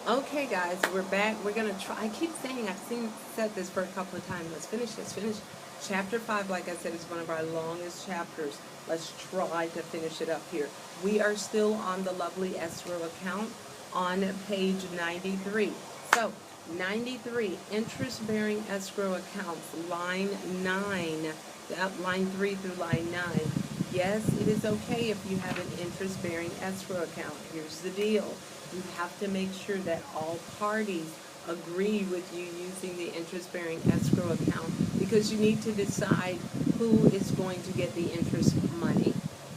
Okay, guys, we're back. We're gonna try. I keep saying said this for a couple of times. Let's finish this. Finish chapter 5. Like I said, is one of our longest chapters. Let's try to finish it up here. We are still on the lovely escrow account on page 93. So 93, interest-bearing escrow accounts, line 9, line 3 through line 9. Yes, it is okay if you have an interest-bearing escrow account. Here's the deal. You have to make sure that all parties agree with you using the interest-bearing escrow account, because you need to decide who is going to get the interest money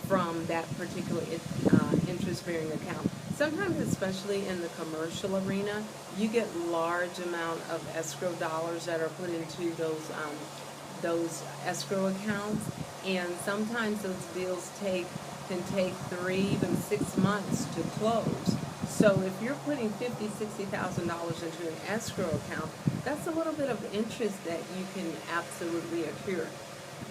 from that particular interest-bearing account. Sometimes, especially in the commercial arena, you get large amount of escrow dollars that are put into those escrow accounts, and sometimes those deals can take 3, even 6 months to close. So if you're putting $50,000, $60,000 into an escrow account, that's a little bit of interest that you can absolutely accrue.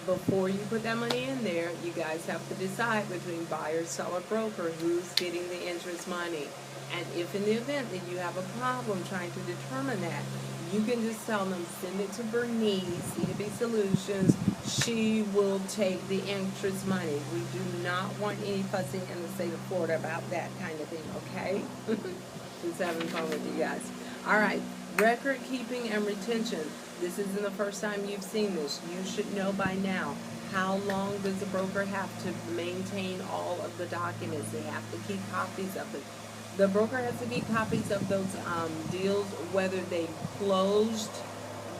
Before you put that money in there, you guys have to decide between buyer, seller, broker, who's getting the interest money. And if in the event that you have a problem trying to determine that, you can just tell them, send it to Bernice, C2B Solutions. She will take the interest money. We do not want any fussing in the state of Florida about that kind of thing, okay? Just having fun with you guys. All right, record keeping and retention. This isn't the first time you've seen this. You should know by now, how long does the broker have to maintain all of the documents? They have to keep copies of it. The broker has to keep copies of those deals, whether they closed,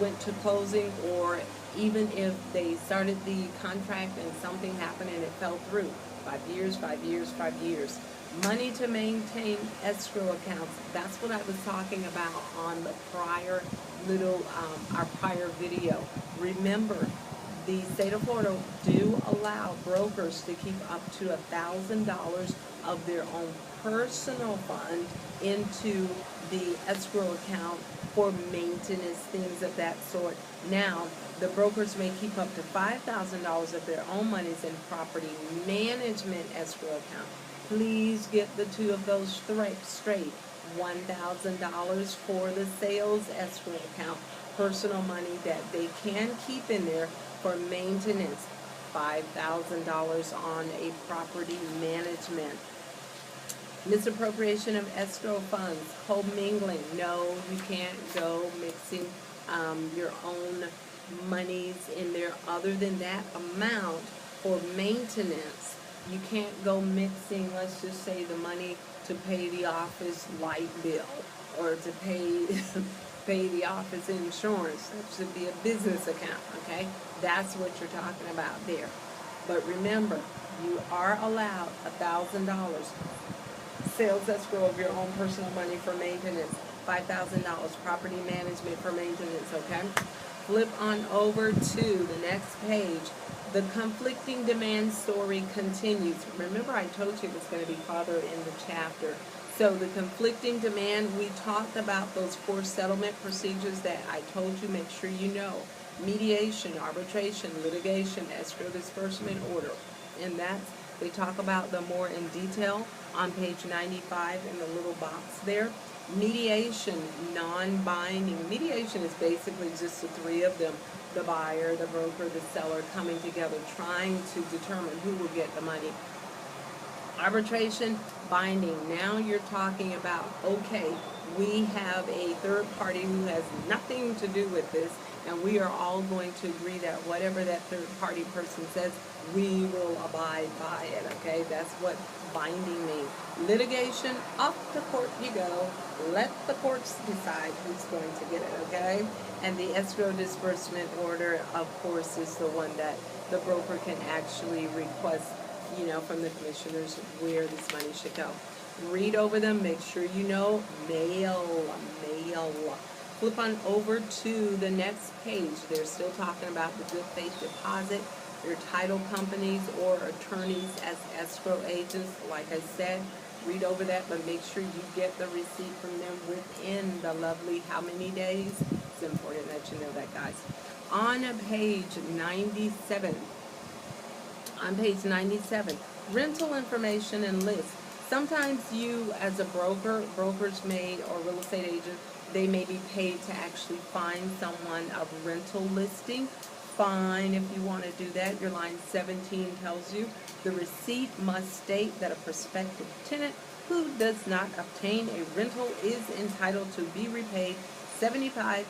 went to closing, or even if they started the contract and something happened and it fell through. 5 years, 5 years, 5 years. Money to maintain escrow accounts. That's what I was talking about on the prior our prior video. Remember, the state of Florida do allow brokers to keep up to $1,000 of their own personal fund into the escrow account for maintenance, things of that sort. Now, the brokers may keep up to $5,000 of their own monies in property management escrow account. Please get the two of those straight. $1,000 for the sales escrow account, personal money that they can keep in there for maintenance. $5,000 on a property management. Misappropriation of escrow funds, commingling. No, you can't go mixing your own monies in there other than that amount for maintenance. You can't go mixing, let's just say, the money to pay the office light bill or to pay pay the office insurance. That should be a business account, okay? That's what you're talking about there. But remember, you are allowed $1,000 sales escrow of your own personal money for maintenance, $5,000 property management for maintenance, okay? Flip on over to the next page. The conflicting demand story continues. Remember, I told you it was going to be farther in the chapter. So the conflicting demand, we talked about those 4 settlement procedures that I told you, make sure you know. Mediation, arbitration, litigation, escrow disbursement order. And that's, they talk about them more in detail on page 95 in the little box there. Mediation, non-binding. Mediation is basically just the 3 of them, the buyer, the broker, the seller, coming together, trying to determine who will get the money. Arbitration, binding. Now you're talking about, okay, we have a third party who has nothing to do with this, and we are all going to agree that whatever that third party person says, we will abide by it, okay? That's what binding means. Litigation, off to court you go. Let the courts decide who's going to get it, okay? And the escrow disbursement order, of course, is the one that the broker can actually request, from the commissioners where this money should go. Read over them, make sure you know. Mail. Flip on over to the next page. They're still talking about the good faith deposit, your title companies or attorneys as escrow agents. Like I said, read over that, but make sure you get the receipt from them within the lovely how many days? It's important that you know that, guys. On page 97, rental information and list. Sometimes you, as a broker's maid or real estate agent, they may be paid to actually find someone a rental listing. Fine, if you want to do that. Your line 17 tells you the receipt must state that a prospective tenant who does not obtain a rental is entitled to be repaid 75%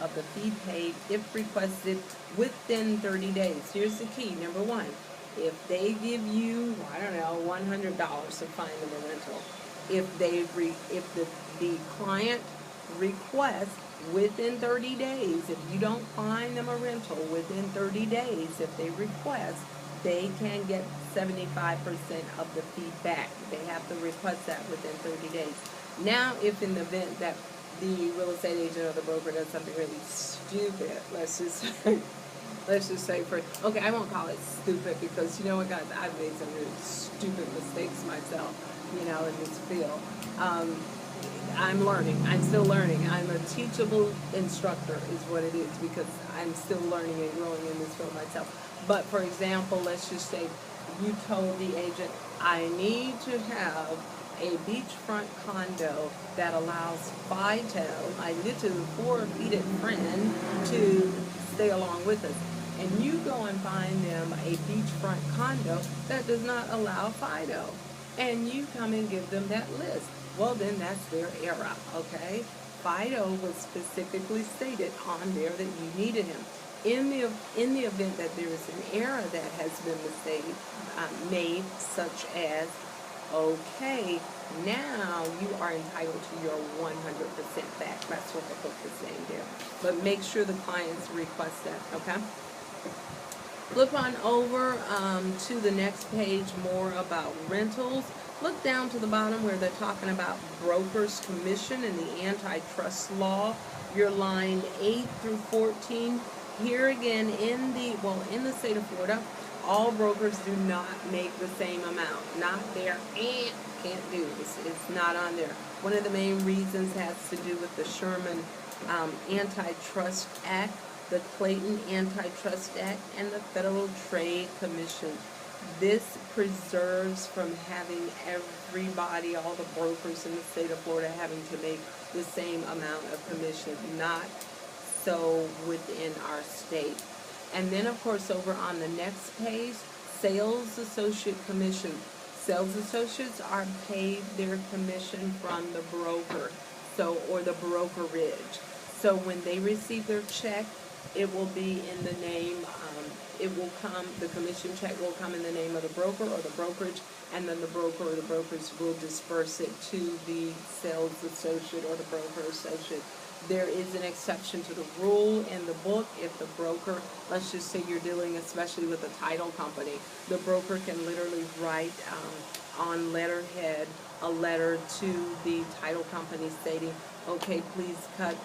of the fee paid if requested within 30 days. Here's the key. Number one, if they give you, I don't know, $100 to find them a rental, if the client requests within 30 days, if you don't find them a rental within 30 days, if they request, they can get 75% of the fee back. They have to request that within 30 days. Now, if in the event that the real estate agent or the broker does something really stupid, let's just say okay, I won't call it stupid, because you know what, guys, I've made some really stupid mistakes myself, in this field. I'm learning. I'm still learning. I'm a teachable instructor is what it is, because I'm still learning and growing in this field myself. But for example, let's just say you told the agent, I need to have a beachfront condo that allows FITO, my little 4-feet friend, to stay along with us. And you go and find them a beachfront condo that does not allow FITO. And you come and give them that list. Well, then that's their error, okay? FITO was specifically stated on there that you needed him. In the event that there is an error that has been made, such as, okay, now you are entitled to your 100% back. That's what the book is saying there. But make sure the clients request that, okay? Flip on over to the next page, more about rentals. Look down to the bottom where they're talking about broker's commission and the antitrust law. Your line 8 through 14. Here again, in the state of Florida, all brokers do not make the same amount. Not there, can't do. It's not on there. One of the main reasons has to do with the Sherman Antitrust Act, the Clayton Antitrust Act, and the Federal Trade Commission. This preserves from having everybody, all the brokers in the state of Florida, having to make the same amount of commission. Not so within our state. And then, of course, over on the next page, sales associate commission. Sales associates are paid their commission from the broker, or the brokerage. So when they receive their check, it will be in the name, the commission check will come in the name of the broker or the brokerage, and then the broker or the brokerage will disperse it to the sales associate or the broker associate. There is an exception to the rule in the book. If the broker, let's just say you're dealing especially with a title company, the broker can literally write on letterhead a letter to the title company stating, okay, please cut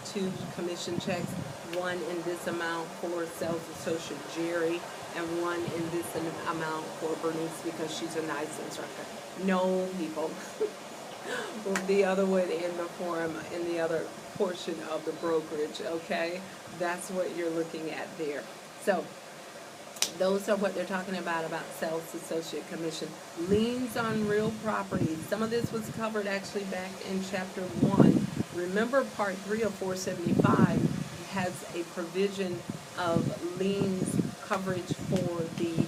2 commission checks, one in this amount for sales associate Jerry, and one in this amount for Bernice, because she's a nice instructor. No, people. The other one in the form, in the other portion of the brokerage, okay? That's what you're looking at there. So those are what they're talking about sales associate commission. Liens on real property. Some of this was covered actually back in chapter 1. Remember, part 3 of 475 has a provision of liens coverage for the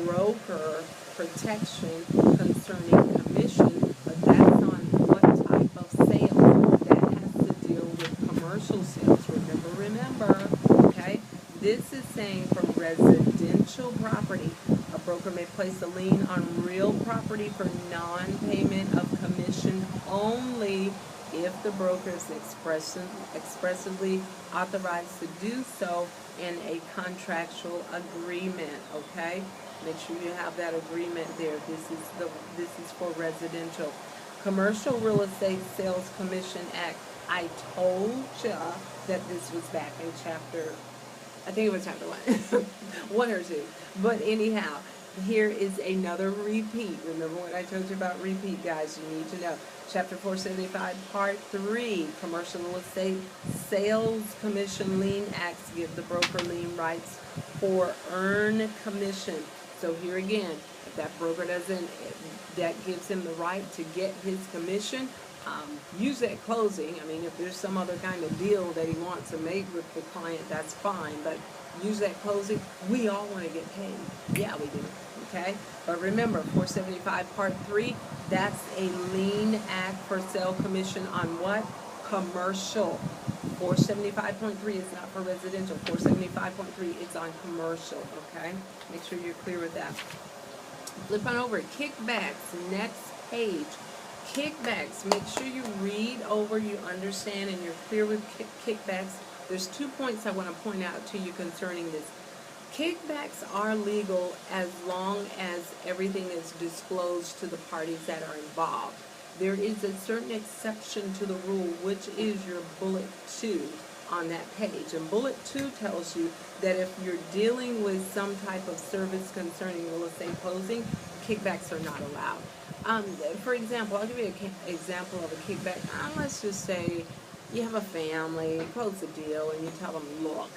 broker protection concerning commission, but that's on what type of sale. That has to deal with commercial sales. Remember, okay? This is saying for residential property, a broker may place a lien on real property for non-payment of commission only if the broker is expressively authorized to do so in a contractual agreement, okay? Make sure you have that agreement there. This is for residential. Commercial Real Estate Sales Commission Act. I told you that this was back in chapter, I think it was chapter 1, 1 or 2. But anyhow, here is another repeat. Remember what I told you about repeat, guys? You need to know. Chapter 475, Part 3, Commercial Real Estate Sales Commission Lien Acts give the broker lien rights for earned commission. So here again, if that broker doesn't that gives him the right to get his commission. Use that closing. I mean, if there's some other kind of deal that he wants to make with the client, that's fine. But use that closing. We all want to get paid. Yeah, we do. Okay? But remember, 475 Part 3, that's a lien act for sale commission on what? Commercial. 475.3 is not for residential. 475.3 is on commercial. Okay? Make sure you're clear with that. Flip on over. Kickbacks. Next page. Kickbacks. Make sure you read over, you understand, and you're clear with kickbacks. There's 2 points I want to point out to you concerning this. Kickbacks are legal as long as everything is disclosed to the parties that are involved. There is a certain exception to the rule, which is your bullet 2 on that page. And bullet 2 tells you that if you're dealing with some type of service concerning real estate closing, kickbacks are not allowed. For example, I'll give you an example of a kickback. Let's just say you have a family, close the deal, and you tell them, look,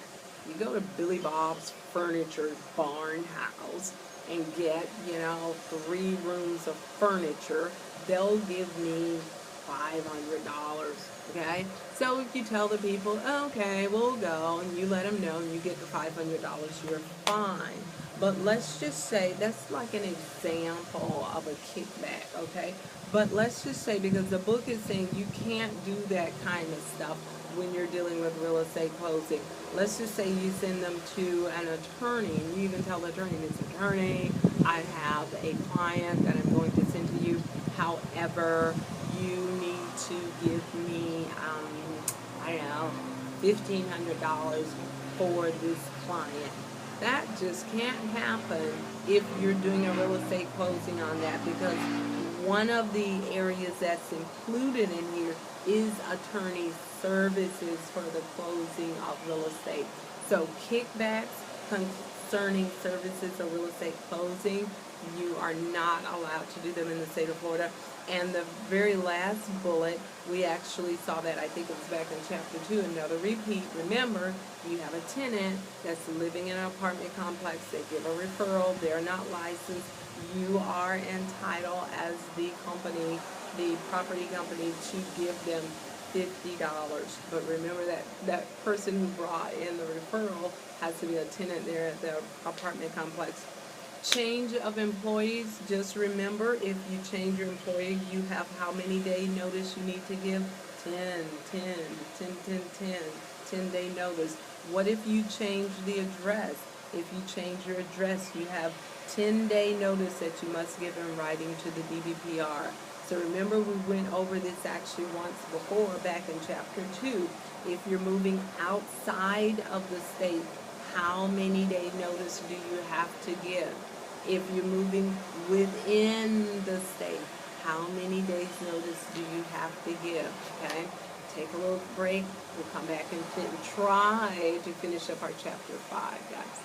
you go to Billy Bob's Furniture Barn House and get, 3 rooms of furniture. They'll give me $500, okay? So if you tell the people, okay, we'll go, and you let them know, and you get the $500, you're fine. But let's just say, that's like an example of a kickback, okay? But let's just say, because the book is saying you can't do that kind of stuff when you're dealing with real estate closing. Let's just say you send them to an attorney, and you even tell the attorney, this attorney, I have a client that I'm going to send to you. However, you need to give me, $1,500 for this client. That just can't happen if you're doing a real estate closing on that, because one of the areas that's included in here is attorney services for the closing of real estate. So kickbacks concerning services of real estate closing, you are not allowed to do them in the state of Florida. And the very last bullet, we actually saw that, I think it was back in chapter 2, another repeat. Remember, you have a tenant that's living in an apartment complex, they give a referral, they're not licensed, you are entitled as the company, the property company, to give them $50. But remember that person who brought in the referral has to be a tenant there at the apartment complex. Change of employees, just remember, if you change your employee, you have how many day notice you need to give? 10 day notice. What if you change the address? If you change your address, you have 10-day notice that you must give in writing to the DBPR. So remember, we went over this actually once before, back in chapter 2. If you're moving outside of the state, how many day notice do you have to give? If you're moving within the state, how many days notice do you have to give? Okay? Take a little break. We'll come back and try to finish up our chapter 5, guys.